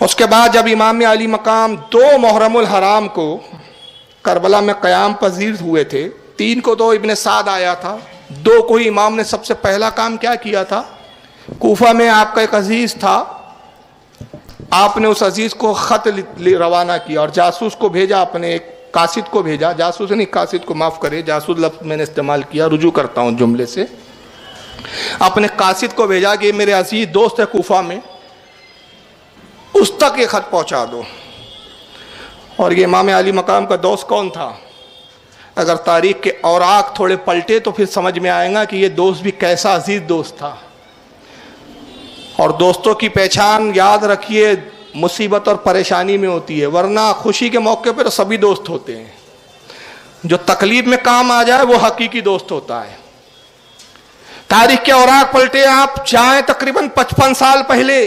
اس کے بعد جب امام علی مقام 2 محرم الحرام کو کربلا میں قیام پذیر ہوئے تھے، 3 کو تو ابن سعد آیا تھا، 2 کو ہی امام نے سب سے پہلا کام کیا کیا تھا؟ کوفہ میں آپ کا ایک عزیز تھا، آپ نے اس عزیز کو خط روانہ کیا اور جاسوس کو بھیجا، اپنے ایک قاصد کو بھیجا، جاسوس نہیں قاصد کو معاف کرے، جاسوس لفظ میں نے استعمال کیا، رجوع کرتا ہوں جملے سے، اپنے قاصد کو بھیجا کہ میرے عزیز دوست ہے کوفہ میں، اس تک یہ خط پہنچا دو۔ اور یہ امام علی مقام کا دوست کون تھا؟ اگر تاریخ کے اوراق تھوڑے پلٹے تو پھر سمجھ میں آئے گا کہ یہ دوست بھی کیسا عزیز دوست تھا۔ اور دوستوں کی پہچان یاد رکھیے مصیبت اور پریشانی میں ہوتی ہے، ورنہ خوشی کے موقع پر سبھی دوست ہوتے ہیں، جو تکلیف میں کام آ جائے وہ حقیقی دوست ہوتا ہے۔ تاریخ کے اوراق پلٹے آپ جائیں تقریباً 55 سال پہلے،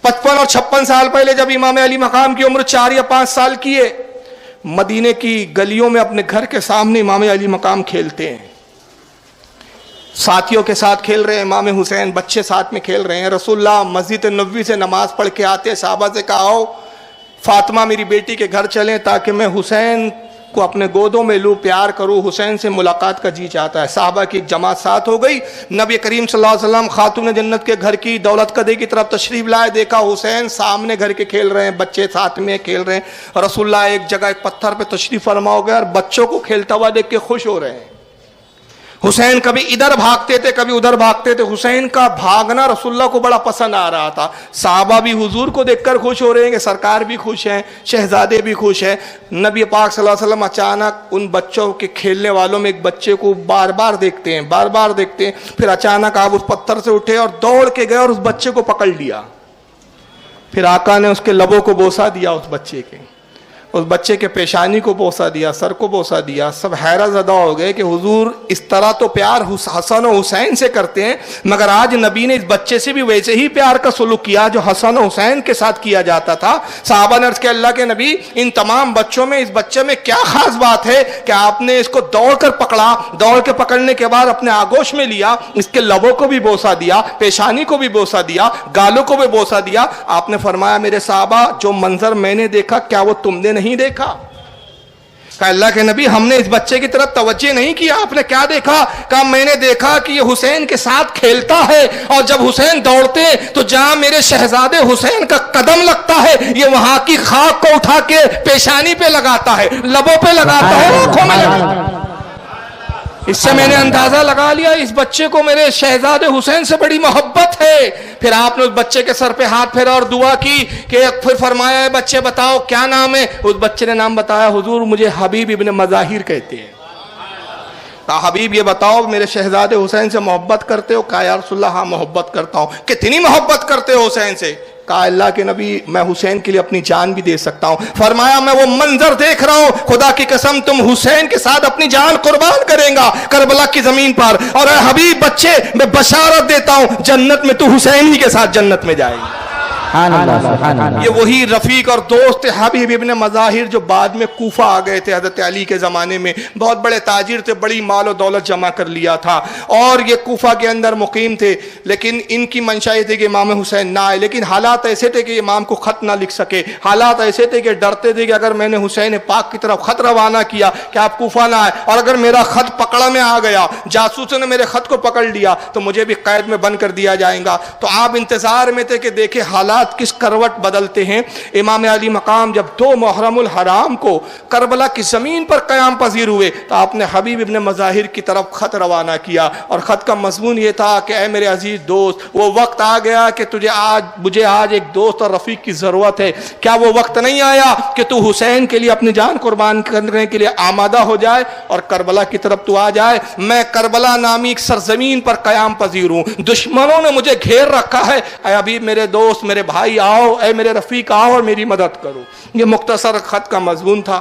55 اور 56 سال پہلے، جب امام علی مقام کی عمر 4 یا 5 سال کی ہے، مدینے کی گلیوں میں اپنے گھر کے سامنے امام علی مقام کھیلتے ہیں، ساتھیوں کے ساتھ کھیل رہے ہیں، امام حسین بچے ساتھ میں کھیل رہے ہیں۔ رسول اللہ مسجد نبوی سے نماز پڑھ کے آتے، صحابہ سے کہا آؤ فاطمہ میری بیٹی کے گھر چلیں تاکہ میں حسین کو اپنے گودوں میں لوں، پیار کروں، حسین سے ملاقات کا جی چاہتا ہے۔ صحابہ کی ایک جماعت ساتھ ہو گئی، نبی کریم صلی اللہ علیہ وسلم خاتون جنت کے گھر کی دولت قدے کی طرف تشریف لائے، دیکھا حسین سامنے گھر کے کھیل رہے ہیں، بچے ساتھ میں کھیل رہے ہیں۔ رسول اللہ ایک جگہ ایک پتھر پہ تشریف فرما ہو گئے اور بچوں کو کھیلتا ہوا دیکھ کے خوش ہو رہے ہیں۔ حسین کبھی ادھر بھاگتے تھے کبھی ادھر بھاگتے تھے، حسین کا بھاگنا رسول اللہ کو بڑا پسند آ رہا تھا۔ صحابہ بھی حضور کو دیکھ کر خوش ہو رہے ہیں کہ سرکار بھی خوش ہیں، شہزادے بھی خوش ہیں۔ نبی پاک صلی اللہ علیہ وسلم اچانک ان بچوں کے کھیلنے والوں میں ایک بچے کو بار بار دیکھتے ہیں، پھر اچانک آپ اس پتھر سے اٹھے اور دوڑ کے گئے اور اس بچے کو پکڑ لیا۔ پھر آقا نے اس کے لبوں کو بوسہ دیا، اس بچے کے، اس بچے کے پیشانی کو بوسہ دیا، سر کو بوسہ دیا۔ سب حیرت زدہ ہو گئے کہ حضور اس طرح تو پیار حسن و حسین سے کرتے ہیں، مگر آج نبی نے اس بچے سے بھی ویسے ہی پیار کا سلوک کیا جو حسن و حسین کے ساتھ کیا جاتا تھا۔ صحابہ نے عرض کیا اللہ کے نبی ان تمام بچوں میں اس بچے میں کیا خاص بات ہے کہ آپ نے اس کو دوڑ کر پکڑا، دوڑ کے پکڑنے کے بعد اپنے آگوش میں لیا، اس کے لبوں کو بھی بوسہ دیا، پیشانی کو بھی بوسہ دیا، گالوں کو بھی بوسہ دیا۔ آپ نے فرمایا میرے صحابہ جو منظر میں نے دیکھا کیا وہ تم نے نہیں دیکھا؟ کہ اللہ کے نبی ہم نے اس بچے کی طرف توجہ نہیں کیا، آپ نے کیا دیکھا؟ کہ میں نے دیکھا کہ یہ حسین کے ساتھ کھیلتا ہے، اور جب حسین دوڑتے تو جہاں میرے شہزادے حسین کا قدم لگتا ہے یہ وہاں کی خاک کو اٹھا کے پیشانی پہ لگاتا ہے، لبوں پہ لگاتا ہے، آنکھوں میں لگاتا ہے۔ اس سے میں نے اندازہ لگا لیا اس بچے کو میرے شہزادے حسین سے بڑی محبت ہے۔ پھر آپ نے اس بچے کے سر پہ ہاتھ پھیرا اور دعا کی کہ پھر فرمایا بچے بتاؤ کیا نام ہے؟ اس بچے نے نام بتایا، حضور مجھے حبیب ابن مظاہر کہتے ہیں۔ کہا حبیب یہ بتاؤ میرے شہزادے حسین سے محبت کرتے ہو؟ کہا یا رسول اللہ ہاں محبت کرتا ہوں۔ کتنی محبت کرتے ہو حسین سے؟ کہا اللہ کے نبی میں حسین کے لیے اپنی جان بھی دے سکتا ہوں۔ فرمایا میں وہ منظر دیکھ رہا ہوں، خدا کی قسم تم حسین کے ساتھ اپنی جان قربان کریں گا کربلا کی زمین پر، اور اے حبیب بچے میں بشارت دیتا ہوں جنت میں تو حسین ہی کے ساتھ جنت میں جائے گی۔ یہ وہی رفیق اور دوست حبیب ابن مظاہر جو بعد میں کوفہ آ گئے تھے حضرت علی کے زمانے میں، بہت بڑے تاجر تھے، بڑی مال و دولت جمع کر لیا تھا اور یہ کوفہ کے اندر مقیم تھے، لیکن ان کی منشا یہ تھی کہ امام حسین نہ آئے، لیکن حالات ایسے تھے کہ امام کو خط نہ لکھ سکے، حالات ایسے تھے کہ ڈرتے تھے کہ اگر میں نے حسین پاک کی طرف خط روانہ کیا کہ آپ کوفہ نہ آئے، اور اگر میرا خط پکڑا میں آ گیا، جاسوسوں نے میرے خط کو پکڑ لیا تو مجھے بھی قید میں بند کر دیا جائے گا۔ تو آپ انتظار میں تھے کہ دیکھیں حالات کس کروٹ بدلتے ہیں۔ امام علی مقام جب 2 محرم الحرام کو کربلا کی زمین پر قیام پذیر ہوئے تو آپ نے حبیب ابن مظاہر کی طرف خط روانہ کیا، اور خط کا مضمون یہ تھا کہ اے میرے عزیز دوست وہ وقت آ گیا کہ مجھے آج ایک دوست اور رفیق کی ضرورت ہے، کیا وہ وقت نہیں آیا کہ تو حسین کے لیے اپنی جان قربان کرنے کے لیے آمادہ ہو جائے اور کربلا کی طرف تو آ جائے؟ میں کربلا نامی ایک سرزمین پر قیام پذیر ہوں، دشمنوں نے مجھے گھیر رکھا ہے، اے حبیب میرے دوست میرے بھائی آؤ، اے میرے رفیق آؤ اور میری مدد کرو۔ یہ مختصر خط کا مضمون تھا۔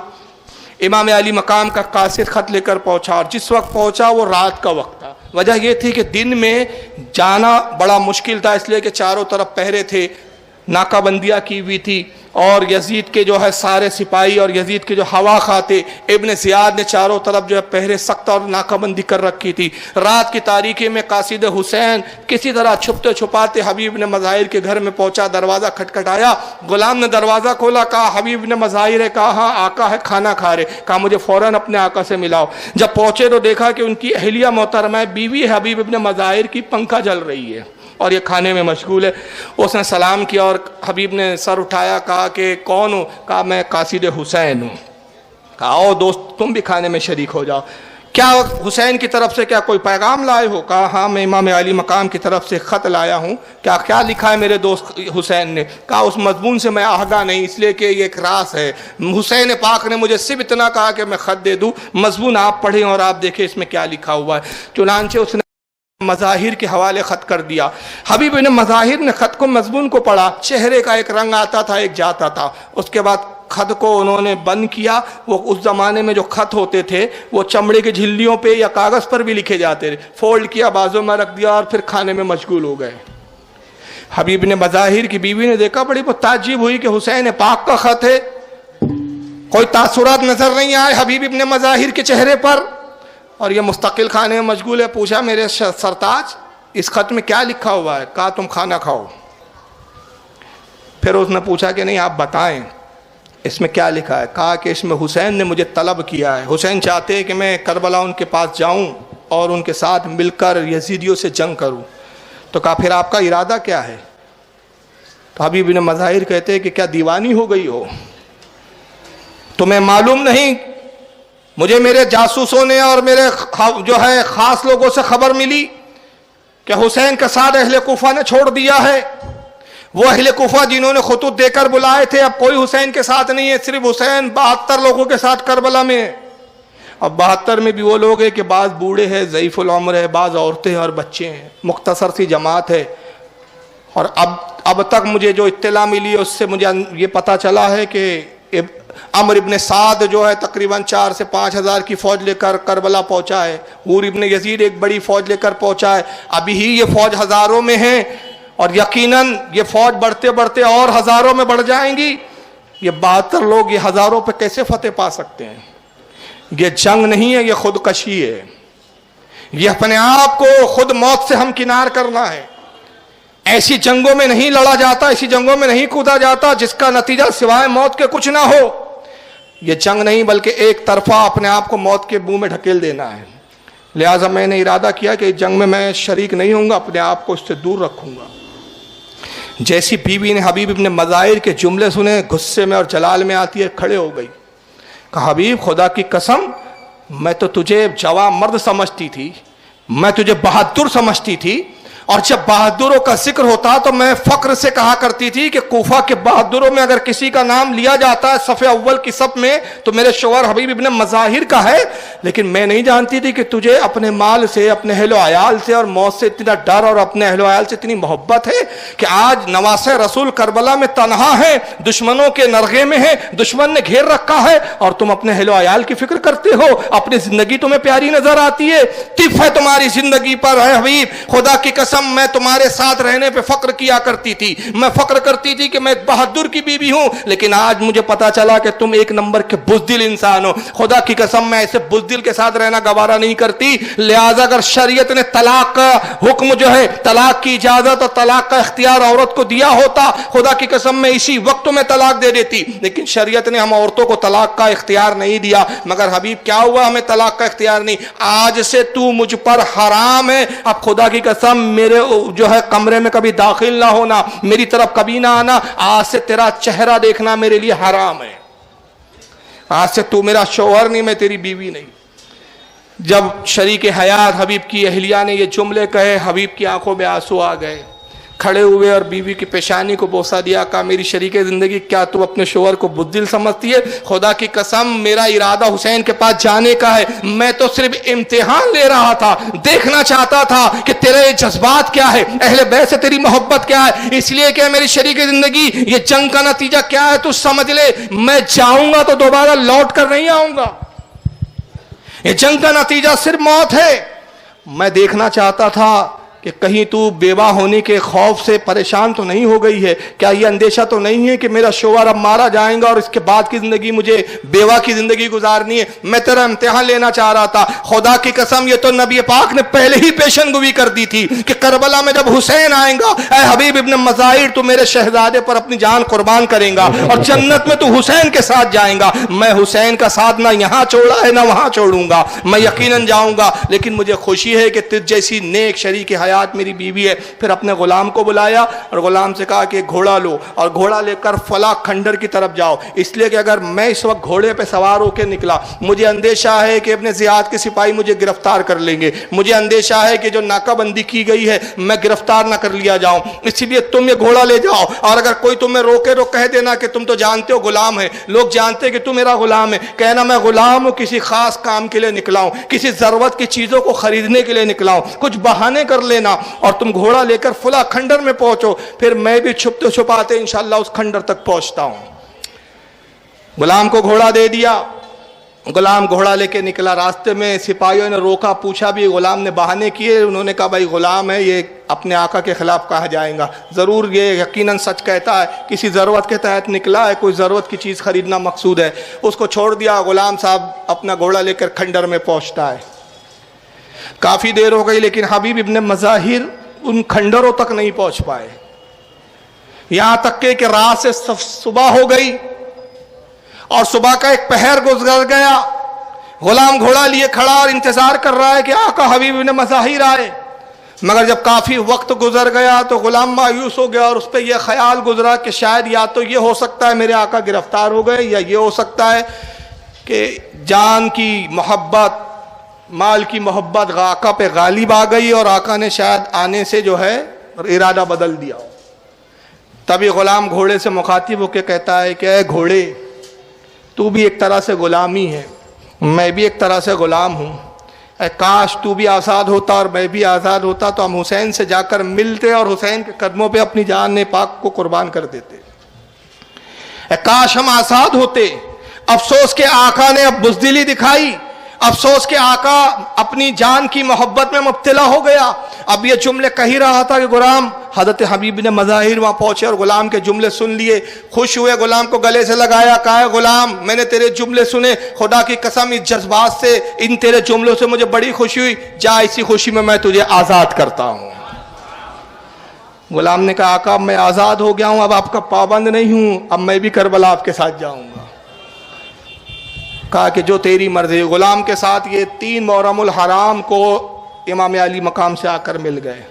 امام علی مقام کا قاصد خط لے کر پہنچا، اور جس وقت پہنچا وہ رات کا وقت تھا۔ وجہ یہ تھی کہ دن میں جانا بڑا مشکل تھا، اس لیے کہ چاروں طرف پہرے تھے، ناکہ بندیاں کی ہوئی تھی، اور یزید کے جو ہے سارے سپاہی اور یزید کے جو ہوا کھاتے، ابن زیاد نے چاروں طرف جو ہے پہرے سخت اور ناکہ بندی کر رکھی تھی۔ رات کی تاریکی میں قاصد حسین کسی طرح چھپتے چھپاتے حبیب بن مظاہر کے گھر میں پہنچا، دروازہ کھٹکھٹایا، غلام نے دروازہ کھولا، کہا حبیب بن مظاہر ہے، کہا ہاں آقا ہے، کھانا کھا رہے، کہا مجھے فوراً اپنے آقا سے ملاؤ۔ جب پہنچے تو دیکھا کہ ان کی اہلیہ محترمہ بیوی حبیب بن مظاہر کی پنکھا جل رہی ہے اور یہ کھانے میں مشغول ہے۔ اس نے سلام کیا اور حبیب نے سر اٹھایا، کہا کہ کون ہوں؟ کہا میں قاصد حسین ہوں۔ کہا آؤ دوست تم بھی کھانے میں شریک ہو جاؤ۔ کیا حسین کی طرف سے کیا کوئی پیغام لائے ہو؟ کہا ہاں میں امام علی مقام کی طرف سے خط لایا ہوں۔ کیا لکھا ہے میرے دوست حسین نے؟ کہا اس مضمون سے میں آگاہ نہیں، اس لیے کہ یہ ایک راز ہے، حسین پاک نے مجھے صرف اتنا کہا کہ میں خط دے دوں، مضمون آپ پڑھیں اور آپ دیکھیں اس میں کیا لکھا ہوا ہے۔ چنانچہ اس نے مظاہر کے حوالے خط کر دیا۔ حبیب بن مظاہر نے خط کو مضمون کو پڑھا، چہرے کا ایک رنگ آتا تھا ایک جاتا تھا۔ اس کے بعد خط کو انہوں نے بند کیا۔ وہ اس زمانے میں جو خط ہوتے تھے وہ چمڑے کی جھلیوں پہ یا کاغذ پر بھی لکھے جاتے تھے، فولڈ کیا، بازو میں رکھ دیا اور پھر کھانے میں مشغول ہو گئے۔ حبیب بن مظاہر کی بیوی نے دیکھا، بڑی تعجب ہوئی کہ حسین پاک کا خط ہے، کوئی تاثرات نظر نہیں آئے حبیب بن مظاہر کے چہرے پر، اور یہ مستقل کھانے میں مشغول ہے۔ پوچھا میرے سرتاج اس خط میں کیا لکھا ہوا ہے؟ کہا تم کھانا کھاؤ۔ پھر اس نے پوچھا کہ نہیں آپ بتائیں اس میں کیا لکھا ہے؟ کہا کہ اس میں حسین نے مجھے طلب کیا ہے، حسین چاہتے ہیں کہ میں کربلا ان کے پاس جاؤں اور ان کے ساتھ مل کر یزیدیوں سے جنگ کروں۔ تو کہا پھر آپ کا ارادہ کیا ہے؟ تو حبیب بن مظاہر کہتے ہیں کہ کیا دیوانی ہو گئی ہو؟ تمہیں معلوم نہیں؟ مجھے میرے جاسوسوں نے اور میرے جو ہے خاص لوگوں سے خبر ملی کہ حسین کا ساتھ اہل کوفہ نے چھوڑ دیا ہے۔ وہ اہل کوفہ جنہوں نے خطوط دے کر بلائے تھے اب کوئی حسین کے ساتھ نہیں ہے، صرف حسین 72 لوگوں کے ساتھ کربلا میں ہے۔ اب 72 میں بھی وہ لوگ ہیں کہ بعض بوڑھے ہیں، ضعیف العمر ہے، بعض عورتیں اور بچے ہیں، مختصر سی جماعت ہے۔ اور اب تک مجھے جو اطلاع ملی اس سے مجھے یہ پتہ چلا ہے کہ عمر ابن سعد جو ہے تقریباً 4 سے 5 ہزار کی فوج لے کر کربلا پہنچا ہے، حور ابن یزید ایک بڑی فوج لے کر پہنچا ہے، ابھی ہی یہ فوج ہزاروں میں ہے اور یقیناً یہ فوج بڑھتے بڑھتے اور ہزاروں میں بڑھ جائیں گی۔ یہ 72 لوگ یہ ہزاروں پہ کیسے فتح پا سکتے ہیں؟ یہ جنگ نہیں ہے، یہ خودکشی ہے، یہ اپنے آپ کو خود موت سے ہمکنار کرنا ہے۔ ایسی جنگوں میں نہیں لڑا جاتا، ایسی جنگوں میں نہیں کودا جاتا جس کا نتیجہ سوائے موت کے کچھ نہ ہو۔ یہ جنگ نہیں بلکہ ایک طرفہ اپنے آپ کو موت کے منہ میں ڈھکیل دینا ہے۔ لہٰذا میں نے ارادہ کیا کہ اس جنگ میں میں شریک نہیں ہوں گا، اپنے آپ کو اس سے دور رکھوں گا۔ جیسی بیوی نے حبیب ابن مظاہر کے جملے سنے غصے میں اور جلال میں آتی ہے کھڑے ہو گئی، کہا حبیب خدا کی قسم میں تو تجھے جواں مرد سمجھتی تھی، میں تجھے بہادر سمجھتی تھی، اور جب بہادروں کا ذکر ہوتا تو میں فخر سے کہا کرتی تھی کہ کوفہ کے بہادروں میں اگر کسی کا نام لیا جاتا ہے صف اول کی صف میں تو میرے شوہر حبیب ابن مظاہر کا ہے، لیکن میں نہیں جانتی تھی کہ تجھے اپنے مال سے، اپنے اہل و عیال سے اور موت سے اتنا ڈر اور اپنے اہل و عیال سے اتنی محبت ہے کہ آج نواسہ رسول کربلا میں تنہا ہے، دشمنوں کے نرغے میں ہے، دشمن نے گھیر رکھا ہے اور تم اپنے اہل و عیال کی فکر کرتے ہو، اپنی زندگی تمہیں پیاری نظر آتی ہے، طف ہے تمہاری زندگی پر ہے حبیب، خدا کی قسم میں تمہارے ساتھ رہنے پہ فخر کیا کرتی تھی، میں فخر کرتی تھی کہ میں ایک بہادر کی بیوی ہوں، لیکن آج مجھے پتا چلا کہ تم ایک نمبر کے بزدل انسان ہو، خدا کی قسم میں ایسے بزدل کے ساتھ رہنا گوارا نہیں کرتی، لہٰذا اگر شریعت نے طلاق کا حکم جو ہے، طلاق کی اجازت اور طلاق کا اختیار عورت کو دیا ہوتا، خدا کی قسم میں اسی وقت میں طلاق دے دیتی، لیکن شریعت نے ہم عورتوں کو طلاق کا اختیار نہیں دیا۔ مگر حبیب کیا ہوا؟ ہمیں طلاق کا اختیار نہیں، آج سے تو مجھ پر حرام ہے، اب خدا کی قسم میرے جو ہے کمرے میں کبھی داخل نہ ہونا، میری طرف کبھی نہ آنا، آج سے تیرا چہرہ دیکھنا میرے لیے حرام ہے، آج سے تو میرا شوہر نہیں، میں تیری بیوی نہیں۔ جب شریک حیات حبیب کی اہلیہ نے یہ جملے کہے، حبیب کی آنکھوں میں آنسو آ گئے، کھڑے ہوئے اور بیوی کی پیشانی کو بوسہ دیا، کہا میری شریک زندگی کیا تم اپنے شوہر کو بزدل سمجھتی ہے؟ خدا کی قسم میرا ارادہ حسین کے پاس جانے کا ہے، میں تو صرف امتحان لے رہا تھا، دیکھنا چاہتا تھا کہ تیرے جذبات کیا ہے، اہل بیت سے تیری محبت کیا ہے، اس لیے کہ میری شریک زندگی یہ جنگ کا نتیجہ کیا ہے تو سمجھ لے، میں جاؤں گا تو دوبارہ لوٹ کر نہیں آؤں گا، یہ جنگ کا نتیجہ صرف موت ہے۔ میں دیکھنا چاہتا تھا کہ کہیں تو بیوہ ہونے کے خوف سے پریشان تو نہیں ہو گئی ہے؟ کیا یہ اندیشہ تو نہیں ہے کہ میرا شوہر اب مارا جائے گا اور اس کے بعد کی زندگی مجھے بیوہ کی زندگی گزارنی ہے؟ میں تیرا امتحان لینا چاہ رہا تھا۔ خدا کی قسم یہ تو نبی پاک نے پہلے ہی پیشن گوئی کر دی تھی کہ کربلا میں جب حسین آئیں گا، اے حبیب ابن مظاہر تو میرے شہزادے پر اپنی جان قربان کریں گا اور جنت میں تو حسین کے ساتھ جائیں گا۔ میں حسین کا ساتھ نہ یہاں چھوڑا ہے نہ وہاں چھوڑوں گا، میں یقیناً جاؤں گا، لیکن مجھے خوشی ہے کہ تجھ جیسی نیک شریک حیات میری بیوی ہے۔ پھر اپنے غلام کو بلایا اور غلام سے کہا کہ گھوڑا لو اور گھوڑا لے کر فلاں کھنڈر کی طرف جاؤ، اس لیے کہ اگر میں اس وقت گھوڑے پہ سوار ہو کے نکلا، مجھے اندیشہ ہے کہ اپنے زیاد کے سپاہی مجھے گرفتار کر لیں گے، مجھے اندیشہ ہے کہ جو ناکہ بندی کی گئی ہے میں گرفتار نہ کر لیا جاؤں، اس لیے تم یہ گھوڑا لے جاؤ، اور اگر کوئی تمہیں روکے تو کہہ دینا کہ تم تو جانتے ہو غلام ہے، لوگ جانتے ہیں کہ تم میرا غلام ہے، کہنا میں غلام ہوں، کسی خاص کام کے لیے نکلا ہوں، کسی ضرورت کی چیزوں کو خریدنے کے لیے نکلا ہوں، کچھ بہانے کر لینا، اور تم گھوڑا لے کر فلاں کھنڈر میں پہنچو، پھر میں بھی چھپتے چھپاتے انشاءاللہ اس کھنڈر تک پہنچتا ہوں۔ غلام کو گھوڑا دے دیا، غلام گھوڑا لے کے نکلا، راستے میں سپاہیوں نے روکا، پوچھا بھی، غلام نے بہانے کیے، انہوں نے کہا بھائی غلام ہے، یہ اپنے آقا کے خلاف کہا جائے گا، ضرور یہ یقیناً سچ کہتا ہے، کسی ضرورت کے تحت نکلا ہے، کوئی ضرورت کی چیز خریدنا مقصود ہے۔ اس کو چھوڑ دیا، غلام صاحب اپنا گھوڑا لے کر کھنڈر میں پہنچتا ہے۔ کافی دیر ہو گئی لیکن حبیب ابن مظاہر ان کھنڈروں تک نہیں پہنچ پائے، یہاں تک کہ رات سے صبح ہو گئی اور صبح کا ایک پہر گزر گیا۔ غلام گھوڑا لیے کھڑا اور انتظار کر رہا ہے کہ آقا حبیب ابن مظاہر آئے، مگر جب کافی وقت گزر گیا تو غلام مایوس ہو گیا اور اس پہ یہ خیال گزرا کہ شاید یا تو یہ ہو سکتا ہے میرے آقا گرفتار ہو گئے، یا یہ ہو سکتا ہے کہ جان کی محبت، مال کی محبت آقا پہ غالب آ گئی اور آقا نے شاید آنے سے جو ہے ارادہ بدل دیا ہو۔ تبھی غلام گھوڑے سے مخاطب ہو کے کہتا ہے کہ اے گھوڑے، تو بھی ایک طرح سے غلامی ہے، میں بھی ایک طرح سے غلام ہوں، اے کاش تو بھی آزاد ہوتا اور میں بھی آزاد ہوتا تو ہم حسین سے جا کر ملتے اور حسین کے قدموں پہ اپنی جان پاک کو قربان کر دیتے، اے کاش ہم آزاد ہوتے۔ افسوس کہ آقا نے اب بزدلی دکھائی، افسوس کہ آقا اپنی جان کی محبت میں مبتلا ہو گیا۔ اب یہ جملے کہی رہا تھا کہ غلام، حضرت حبیب نے مظاہر وہاں پہنچے اور غلام کے جملے سن لیے، خوش ہوئے، غلام کو گلے سے لگایا، کہا غلام میں نے تیرے جملے سنے، خدا کی قسم اس جذبات سے، ان تیرے جملوں سے مجھے بڑی خوشی ہوئی، جا اسی خوشی میں تجھے آزاد کرتا ہوں۔ غلام نے کہا آقا میں آزاد ہو گیا ہوں، اب آپ کا پابند نہیں ہوں، اب میں بھی کربلا آپ کے ساتھ جاؤں گا۔ کہا کہ جو تیری مرضی۔ غلام کے ساتھ یہ 3 محرم الحرام کو امام علی مقام سے آ کر مل گئے،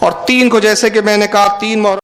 اور 3 کو جیسے کہ میں نے کہا 3 محرم